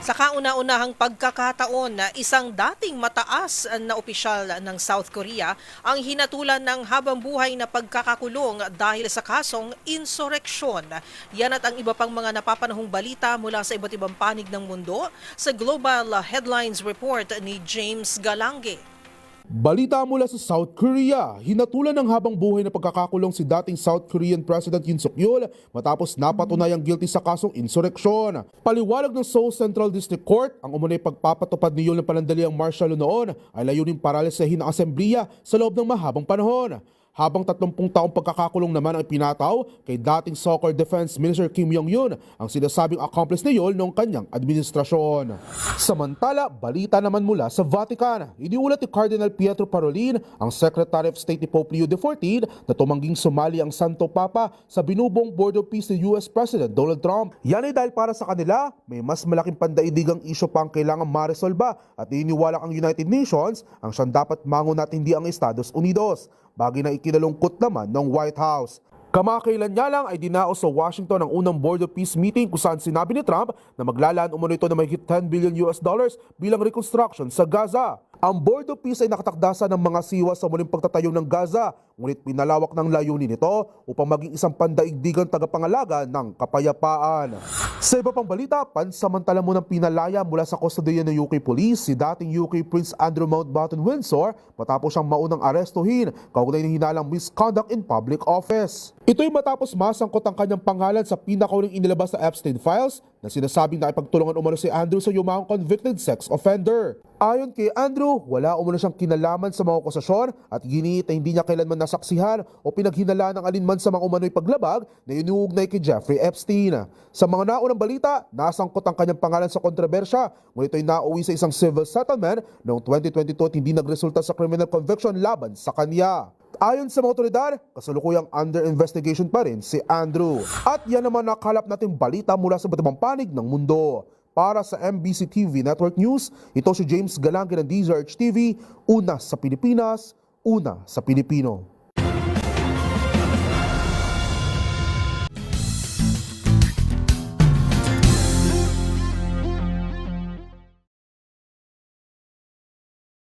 Sa kauna-unahang pagkakataon na isang dating mataas na opisyal ng South Korea ang hinatulan ng habang buhay na pagkakakulong dahil sa kasong insureksyon. Yan at ang iba pang mga napapanahong balita mula sa iba't ibang panig ng mundo sa Global Headlines Report ni James Galange. Balita mula sa South Korea, hinatulan ng habang buhay na pagkakakulong si dating South Korean President Yoon Suk-yeol matapos napatunayang guilty sa kasong insureksyon. Paliwanag ng Seoul Central District Court, ang umunay pagpapatupad ni Yoon ng panandaliang martial law noon ay layuning paralisahin ang assemblea sa loob ng mahabang panahon. Habang 30 taong pagkakakulong naman ang pinataw kay dating Soccer Defense Minister Kim Yong-yun, ang sinasabing accomplice ni Yoon noong kanyang administrasyon. Samantala, balita naman mula sa Vatican. Iniulat ni Cardinal Pietro Parolin, ang Secretary of State ni Pope Leo XIV, na tumangging sumali ang Santo Papa sa binubuong Board of Peace ni US President Donald Trump. Yan ay dahil para sa kanila, may mas malaking pandaigdigang isyu pa ang kailangan maresolba at iniwala ang United Nations ang siyang dapat mangunat at hindi ang Estados Unidos. Bagay na ikinalungkot naman ng White House. Kamakailan niya lang ay dinaos sa Washington ang unang Board of Peace meeting kung saan sinabi ni Trump na maglalaan umano ito na mahigit $10 billion bilang reconstruction sa Gaza. Ang Board of Peace ay nakatakdasa ng mga siwa sa muling pagtatayo ng Gaza, ngunit pinalawak ng layunin nito upang maging isang pandaigdigang tagapangalaga ng kapayapaan. Sa iba pang balita, pansamantala munang pinalaya mula sa kustodiya ng UK Police si dating UK Prince Andrew Mountbatten Windsor matapos siyang maunang arestuhin kaugnay ng hinalang misconduct in public office. Ito'y matapos masangkot ang kanyang pangalan sa pinakauling inilabas sa Epstein Files na sinasabing nakipagtulungan umano si Andrew sa yumaong convicted sex offender. Ayon kay Andrew, wala umano siyang kinalaman sa mga akusasyon at giniit na hindi niya kailanman nasaksihan o pinaghinalaan ng alinman sa mga umano'y paglabag na inuugnay kay Jeffrey Epstein. Sa mga naunang balita, nasangkot ang kanyang pangalan sa kontrobersya, ngunit ito'y nauwi sa isang civil settlement noong 2022 at hindi nagresulta sa criminal conviction laban sa kanya. Ayon sa mga otoridad, kasalukuyang under investigation pa rin si Andrew. At yan naman nakalap nating balita mula sa iba't ibang panig ng mundo. Para sa MBC TV Network News, ito si James Galange ng DZRH TV, una sa Pilipinas, una sa Pilipino.